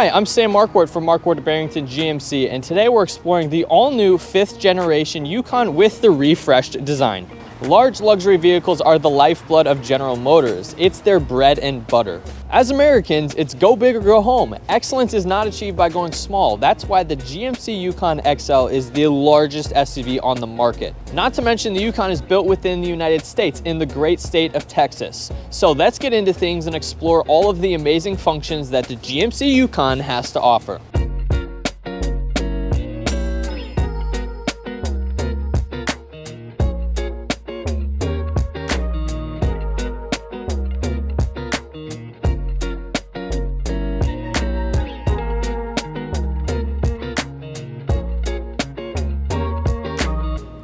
Hi, I'm Sam Marquardt from Marquardt Barrington GMC, and today we're exploring the all-new 5th generation Yukon with the refreshed design. Large luxury vehicles are the lifeblood of General Motors. It's their bread and butter. As Americans, it's go big or go home. Excellence is not achieved by going small. That's why the GMC Yukon XL is the largest SUV on the market. Not to mention the Yukon is built within the United States in the great state of Texas. So let's get into things and explore all of the amazing functions that the GMC Yukon has to offer.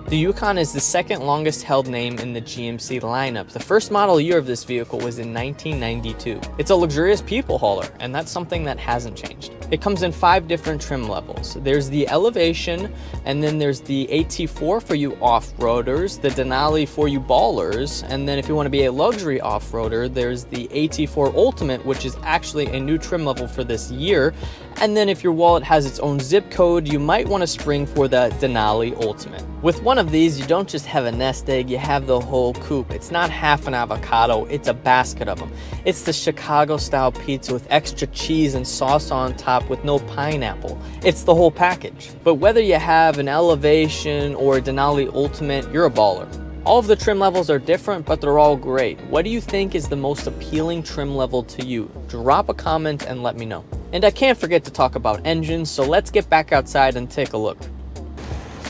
The Yukon is the second longest held name in the GMC lineup. The first model year of this vehicle was in 1992. It's a luxurious people hauler, and that's something that hasn't changed. It comes in 5 different trim levels. There's the Elevation, and then there's the AT4 for you off-roaders, the Denali for you ballers, and then if you want to be a luxury off-roader, there's the AT4 Ultimate, which is actually a new trim level for this year. And then if your wallet has its own zip code, you might want to spring for the Denali Ultimate. With one of these, you don't just have a nest egg, you have the whole coupe. It's not half an avocado, it's a basket of them. It's the Chicago-style pizza with extra cheese and sauce on top with no pineapple. It's the whole package. But whether you have an Elevation or a Denali Ultimate, you're a baller. All of the trim levels are different, but they're all great. What do you think is the most appealing trim level to you? Drop a comment and let me know. And I can't forget to talk about engines, so let's get back outside and take a look.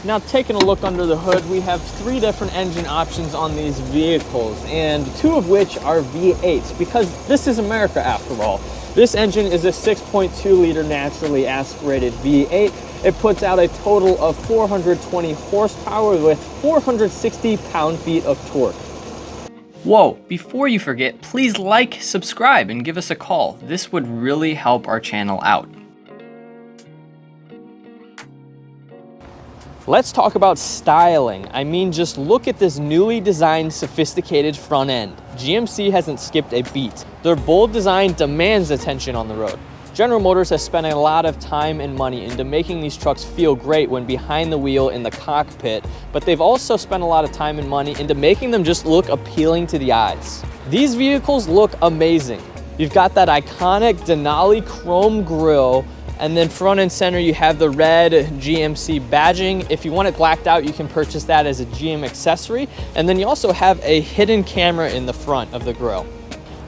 Now, taking a look under the hood, we have 3 different engine options on these vehicles, and 2 of which are V8s, because this is America after all. This engine is a 6.2 liter naturally aspirated V8. It puts out a total of 420 horsepower with 460 pound-feet of torque. Whoa, before you forget, please like, subscribe, and give us a call. This would really help our channel out. Let's talk about styling. I mean, just look at this newly designed, sophisticated front end. GMC hasn't skipped a beat. Their bold design demands attention on the road. General Motors has spent a lot of time and money into making these trucks feel great when behind the wheel in the cockpit, but they've also spent a lot of time and money into making them just look appealing to the eyes. These vehicles look amazing. You've got that iconic Denali chrome grille, and then front and center you have the red GMC badging. If you want it blacked out, you can purchase that as a GM accessory. And then you also have a hidden camera in the front of the grille.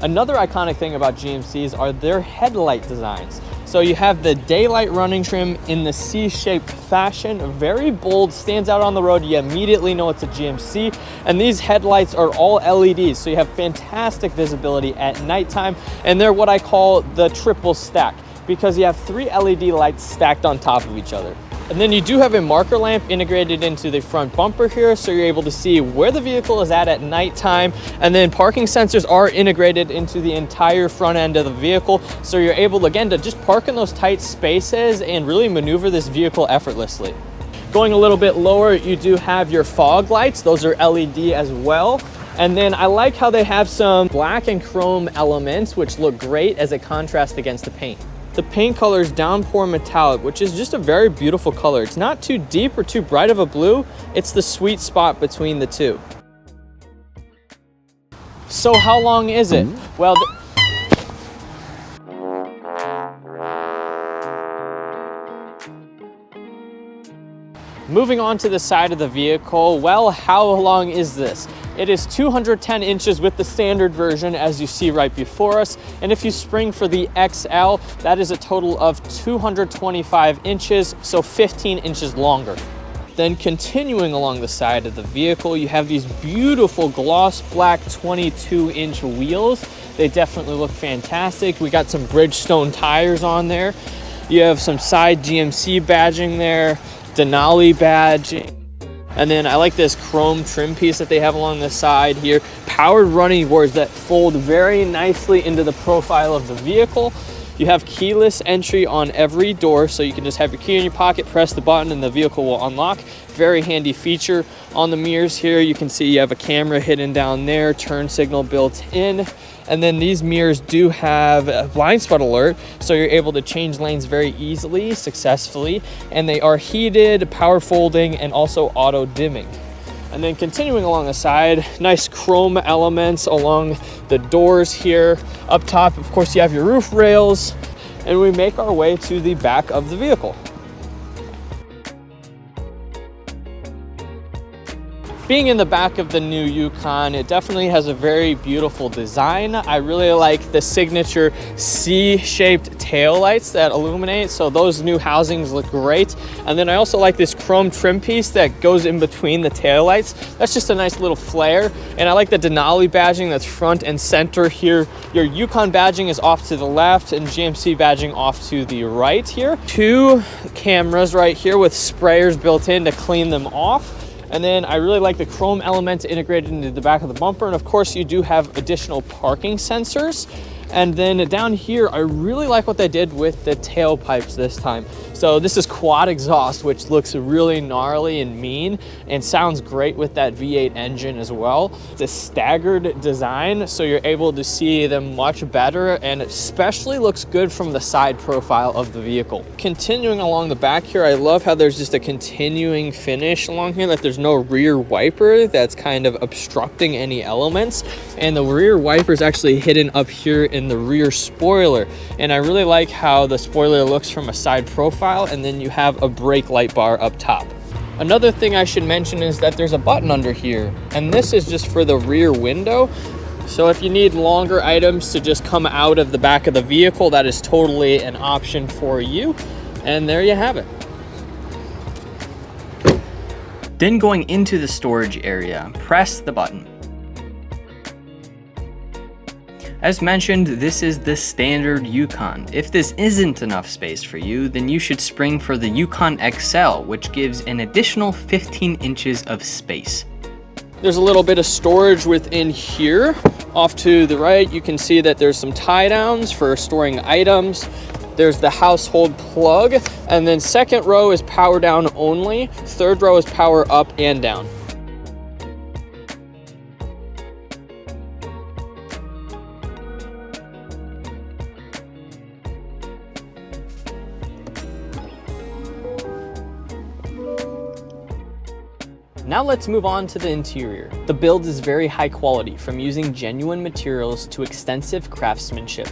Another iconic thing about GMCs are their headlight designs. So you have the daylight running trim in the C-shaped fashion, very bold, stands out on the road. You immediately know it's a GMC. And these headlights are all LEDs, so you have fantastic visibility at nighttime. And they're what I call the triple stack, because you have 3 LED lights stacked on top of each other. And then you do have a marker lamp integrated into the front bumper here, so you're able to see where the vehicle is at nighttime. And then parking sensors are integrated into the entire front end of the vehicle, so you're able, again, to just park in those tight spaces and really maneuver this vehicle effortlessly. Going a little bit lower, you do have your fog lights. Those are LED as well. And then I like how they have some black and chrome elements, which look great as a contrast against the paint. The paint color is Downpour Metallic, which is just a very beautiful color. It's not too deep or too bright of a blue. It's the sweet spot between the two. So how long is it? Well, moving on to the side of the vehicle, well, how long is this? It is 210 inches with the standard version, as you see right before us. And if you spring for the XL, that is a total of 225 inches, so 15 inches longer. Then continuing along the side of the vehicle, you have these beautiful gloss black 22-inch wheels. They definitely look fantastic. We got some Bridgestone tires on there. You have some side GMC badging there, Denali badging. And then I like this chrome trim piece that they have along the side here. Powered running boards that fold very nicely into the profile of the vehicle. You have keyless entry on every door, so you can just have your key in your pocket, press the button, and the vehicle will unlock. Very handy feature. On the mirrors here, you can see you have a camera hidden down there, turn signal built in. And then these mirrors do have a blind spot alert, so you're able to change lanes very easily, successfully. And they are heated, power folding, and also auto dimming. And then continuing along the side, nice chrome elements along the doors here. Up top, of course, you have your roof rails, and we make our way to the back of the vehicle. Being in the back of the new Yukon, it definitely has a very beautiful design. I really like the signature C-shaped taillights that illuminate, so those new housings look great. And then I also like this chrome trim piece that goes in between the taillights. That's just a nice little flare. And I like the Denali badging that's front and center here. Your Yukon badging is off to the left and GMC badging off to the right here. 2 cameras right here with sprayers built in to clean them off. And then I really like the chrome element integrated into the back of the bumper. And of course you do have additional parking sensors. And then down here, I really like what they did with the tailpipes this time. So this is quad exhaust, which looks really gnarly and mean and sounds great with that V8 engine as well. It's a staggered design, so you're able to see them much better, and it especially looks good from the side profile of the vehicle. Continuing along the back here, I love how there's just a continuing finish along here, that there's no rear wiper that's kind of obstructing any elements. And the rear wiper is actually hidden up here in the rear spoiler. And I really like how the spoiler looks from a side profile, and then you have a brake light bar up top. Another thing I should mention is that there's a button under here, and this is just for the rear window. So if you need longer items to just come out of the back of the vehicle, that is totally an option for you. And there you have it. Then going into the storage area, press the button. As mentioned, this is the standard Yukon. If this isn't enough space for you, then you should spring for the Yukon XL, which gives an additional 15 inches of space. There's a little bit of storage within here. Off to the right, you can see that there's some tie downs for storing items. There's the household plug, and then second row is power down only. Third row is power up and down. Now let's move on to the interior. The build is very high quality, from using genuine materials to extensive craftsmanship.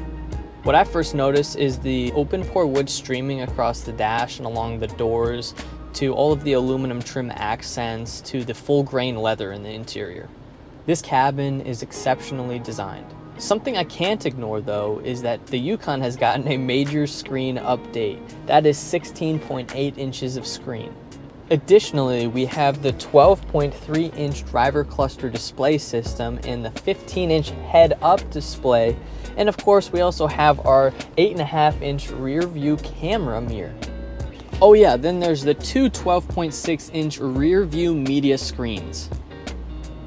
What I first noticed is the open pore wood streaming across the dash and along the doors, to all of the aluminum trim accents, to the full grain leather in the interior. This cabin is exceptionally designed. Something I can't ignore though is that the Yukon has gotten a major screen update. That is 16.8 inches of screen. Additionally, we have the 12.3 inch driver cluster display system and the 15-inch head-up display. And of course, we also have our 8.5 inch rear view camera mirror. Oh yeah, then there's the two 12.6 inch rear view media screens.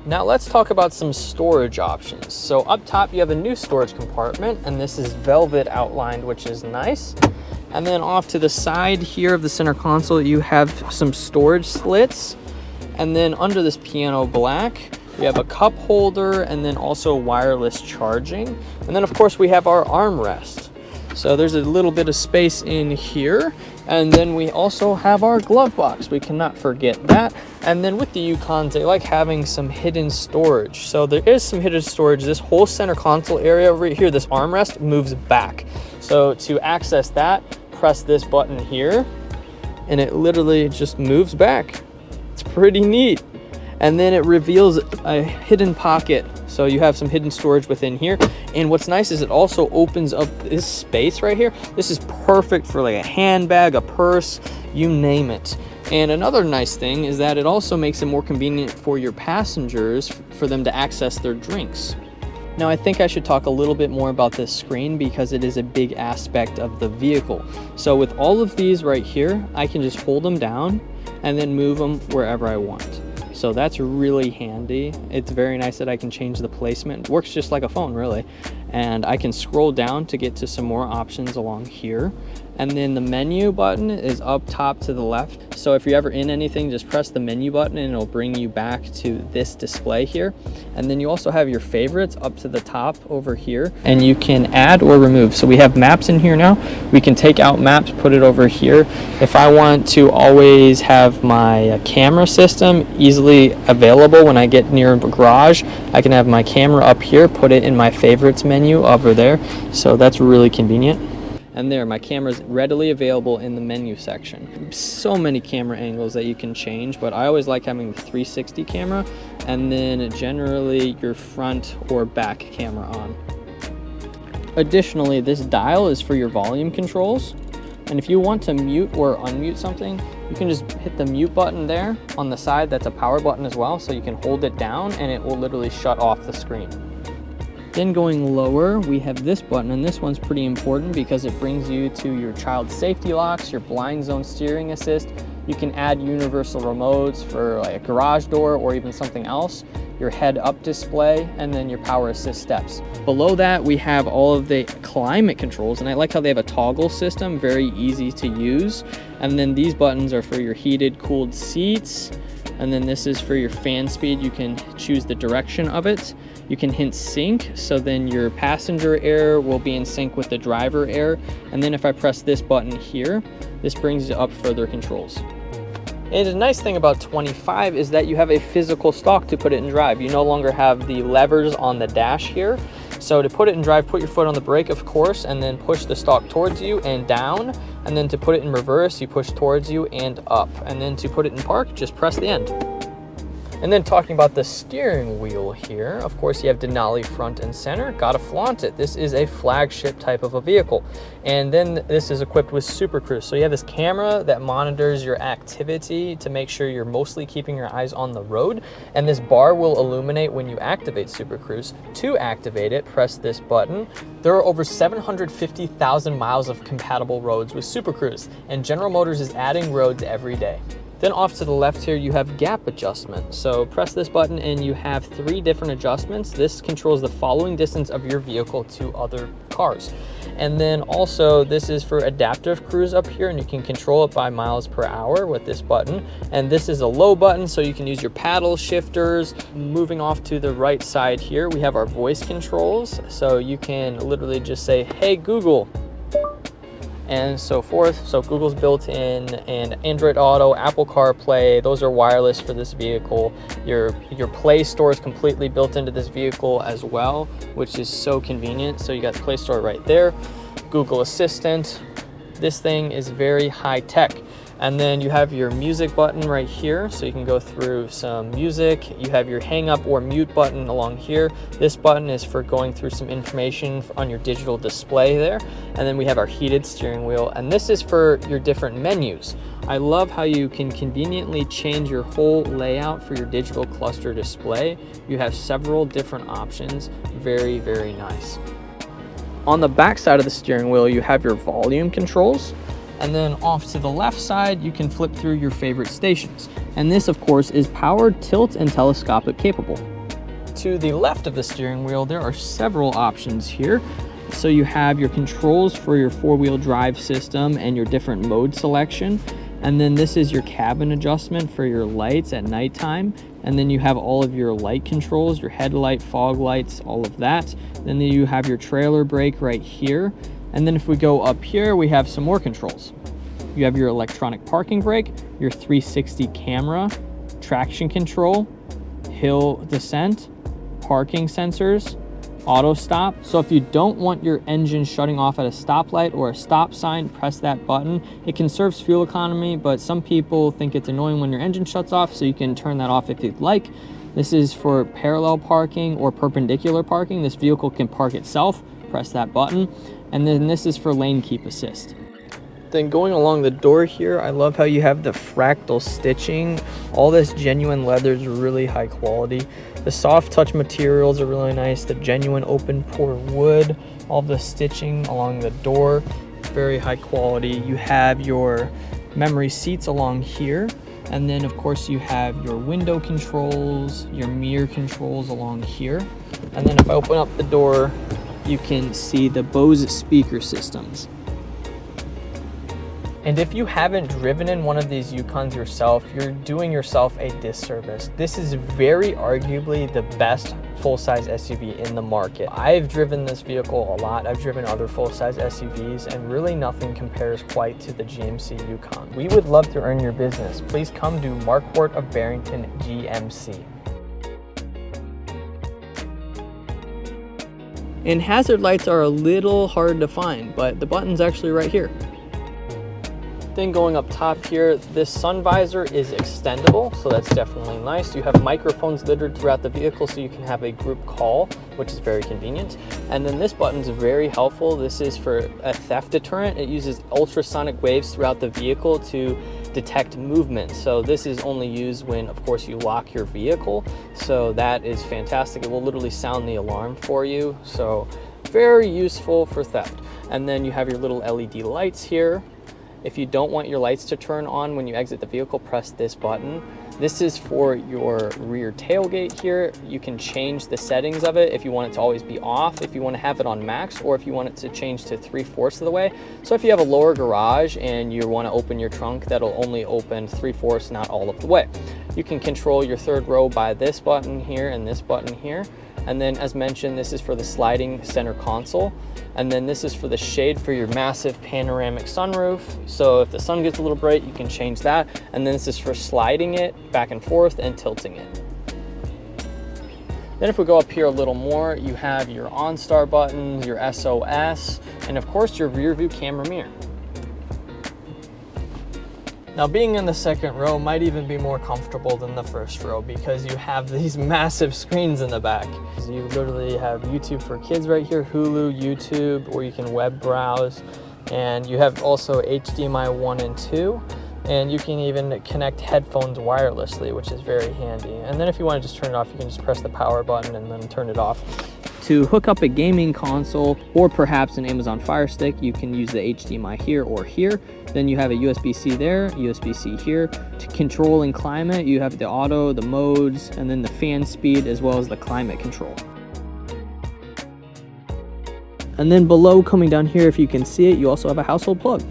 Now let's talk about some storage options. So up top, you have a new storage compartment, and this is velvet outlined, which is nice. And then off to the side here of the center console, you have some storage slits. And then under this piano black, we have a cup holder and then also wireless charging. And then of course we have our armrest. So there's a little bit of space in here. And then we also have our glove box. We cannot forget that. And then with the Yukons, they like having some hidden storage. So there is some hidden storage. This whole center console area over here, this armrest moves back. So to access that, press this button here and it literally just moves back. It's pretty neat. And then it reveals a hidden pocket, so you have some hidden storage within here. And what's nice is it also opens up this space right here. This is perfect for like a handbag, a purse, you name it. And another nice thing is that it also makes it more convenient for your passengers for them to access their drinks. Now I think I should talk a little bit more about this screen because it is a big aspect of the vehicle. So with all of these right here, I can just hold them down and then move them wherever I want. So that's really handy. It's very nice that I can change the placement. It works just like a phone really. And I can scroll down to get to some more options along here. And then the menu button is up top to the left. So if you're ever in anything, just press the menu button and it'll bring you back to this display here. And then you also have your favorites up to the top over here, and you can add or remove. So we have maps in here now. We can take out maps, put it over here. If I want to always have my camera system easily available when I get near a garage, I can have my camera up here, put it in my favorites menu over there. So that's really convenient. And there, my camera is readily available in the menu section. So many camera angles that you can change, but I always like having the 360 camera, and then generally your front or back camera on. Additionally, this dial is for your volume controls. And if you want to mute or unmute something, you can just hit the mute button there on the side. That's a power button as well, so you can hold it down and it will literally shut off the screen. Then going lower, we have this button, and this one's pretty important because it brings you to your child safety locks, your blind zone steering assist. You can add universal remotes for like a garage door or even something else, your head up display, and then your power assist steps. Below that, we have all of the climate controls, and I like how they have a toggle system, very easy to use. And then these buttons are for your heated, cooled seats. And then this is for your fan speed. You can choose the direction of it. You can hit sync, so then your passenger air will be in sync with the driver air. And then if I press this button here, this brings you up further controls. And the nice thing about 25 is that you have a physical stalk to put it in drive. You no longer have the levers on the dash here. So to put it in drive, put your foot on the brake, of course, and then push the stalk towards you and down. And then to put it in reverse, you push towards you and up. And then to put it in park, just press the end. And then talking about the steering wheel here, of course you have Denali front and center. Gotta flaunt it. This is a flagship type of a vehicle. And then this is equipped with Super Cruise. So you have this camera that monitors your activity to make sure you're mostly keeping your eyes on the road. And this bar will illuminate when you activate Super Cruise. To activate it, press this button. There are over 750,000 miles of compatible roads with Super Cruise, and General Motors is adding roads every day. Then off to the left here, you have gap adjustment. So press this button and you have 3 different adjustments. This controls the following distance of your vehicle to other cars. And then also this is for adaptive cruise up here, and you can control it by miles per hour with this button. And this is a low button, so you can use your paddle shifters. Moving off to the right side here, we have our voice controls. So you can literally just say, "Hey Google," and so forth. So Google's built in, and Android Auto, Apple CarPlay, those are wireless for this vehicle. Your Play Store is completely built into this vehicle as well, which is so convenient. So you got the Play Store right there. Google Assistant. This thing is very high tech. And then you have your music button right here, so you can go through some music. You have your hang up or mute button along here. This button is for going through some information on your digital display there. And then we have our heated steering wheel, and this is for your different menus. I love how you can conveniently change your whole layout for your digital cluster display. You have several different options. Very, very nice. On the back side of the steering wheel, you have your volume controls. And then off to the left side, you can flip through your favorite stations. And this, of course, is powered, tilt, and telescopic capable. To the left of the steering wheel, there are several options here. So you have your controls for your 4-wheel drive system and your different mode selection. And then this is your cabin adjustment for your lights at nighttime. And then you have all of your light controls, your headlight, fog lights, all of that. Then you have your trailer brake right here. And then if we go up here, we have some more controls. You have your electronic parking brake, your 360 camera, traction control, hill descent, parking sensors, auto stop. So if you don't want your engine shutting off at a stoplight or a stop sign, press that button. It conserves fuel economy, but some people think it's annoying when your engine shuts off, so you can turn that off if you'd like. This is for parallel parking or perpendicular parking. This vehicle can park itself. Press that button. And then this is for lane keep assist. Then going along the door here, I love how you have the fractal stitching. All this genuine leather is really high quality. The soft touch materials are really nice. The genuine open pore wood, all the stitching along the door, very high quality. You have your memory seats along here. And then of course you have your window controls, your mirror controls along here. And then if I open up the door, you can see the Bose speaker systems. And if you haven't driven in one of these Yukons yourself, you're doing yourself a disservice. This is very arguably the best full-size SUV in the market. I've driven this vehicle a lot. I've driven other full-size SUVs, and really nothing compares quite to the GMC Yukon. We would love to earn your business. Please come to Marquardt of Barrington, GMC. And hazard lights are a little hard to find, but the button's actually right here. Then going up top here, this sun visor is extendable, so that's definitely nice. You have microphones littered throughout the vehicle so you can have a group call, which is very convenient. And then this button's very helpful. This is for a theft deterrent. It uses ultrasonic waves throughout the vehicle to detect movement. So this is only used when, of course, you lock your vehicle. So that is fantastic. It will literally sound the alarm for you. So very useful for theft. And then you have your little LED lights here. If you don't want your lights to turn on when you exit the vehicle, press this button. This is for your rear tailgate here. You can change the settings of it if you want it to always be off, if you want to have it on max, or if you want it to change to 3/4 of the way. So if you have a lower garage and you want to open your trunk, that'll only open 3/4, not all of the way. You can control your third row by this button here and this button here. And then, as mentioned, this is for the sliding center console. And then this is for the shade for your massive panoramic sunroof. So if the sun gets a little bright, you can change that. And then this is for sliding it back and forth and tilting it. Then if we go up here a little more, you have your OnStar buttons, your SOS, and of course your rear view camera mirror. Now, being in the second row might even be more comfortable than the first row because you have these massive screens in the back. You literally have YouTube for Kids right here, Hulu, YouTube, or you can web browse. And you have also HDMI 1 and 2. And you can even connect headphones wirelessly, which is very handy. And then if you want to just turn it off, you can just press the power button and then turn it off. To hook up a gaming console or perhaps an Amazon Fire Stick, you can use the HDMI here or here. Then you have a USB-C there, USB-C here. To controlling climate, you have the auto, the modes, and then the fan speed, as well as the climate control. And then below, coming down here, if you can see it, you also have a household plug.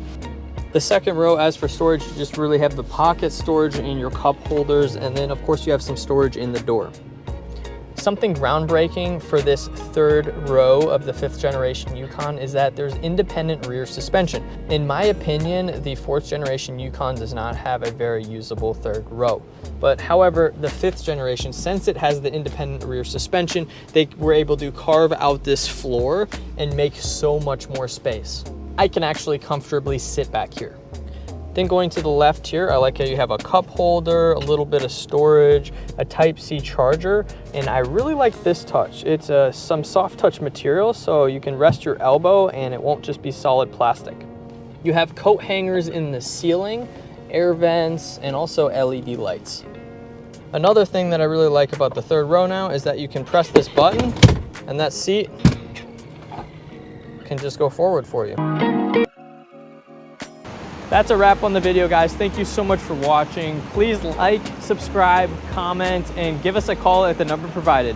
The second row, as for storage, you just really have the pocket storage in your cup holders, and then of course you have some storage in the door. Something groundbreaking for this third row of the 5th generation Yukon is that there's independent rear suspension. In my opinion, the 4th generation Yukon does not have a very usable third row. But however, the 5th generation, since it has the independent rear suspension, they were able to carve out this floor and make so much more space. I can actually comfortably sit back here. Then going to the left here, I like how you have a cup holder, a little bit of storage, a Type-C charger, and I really like this touch. It's some soft touch material, so you can rest your elbow and it won't just be solid plastic. You have coat hangers in the ceiling, air vents, and also LED lights. Another thing that I really like about the third row now is that you can press this button and that seat can just go forward for you. That's a wrap on the video, guys. Thank you so much for watching. Please like, subscribe, comment, and give us a call at the number provided.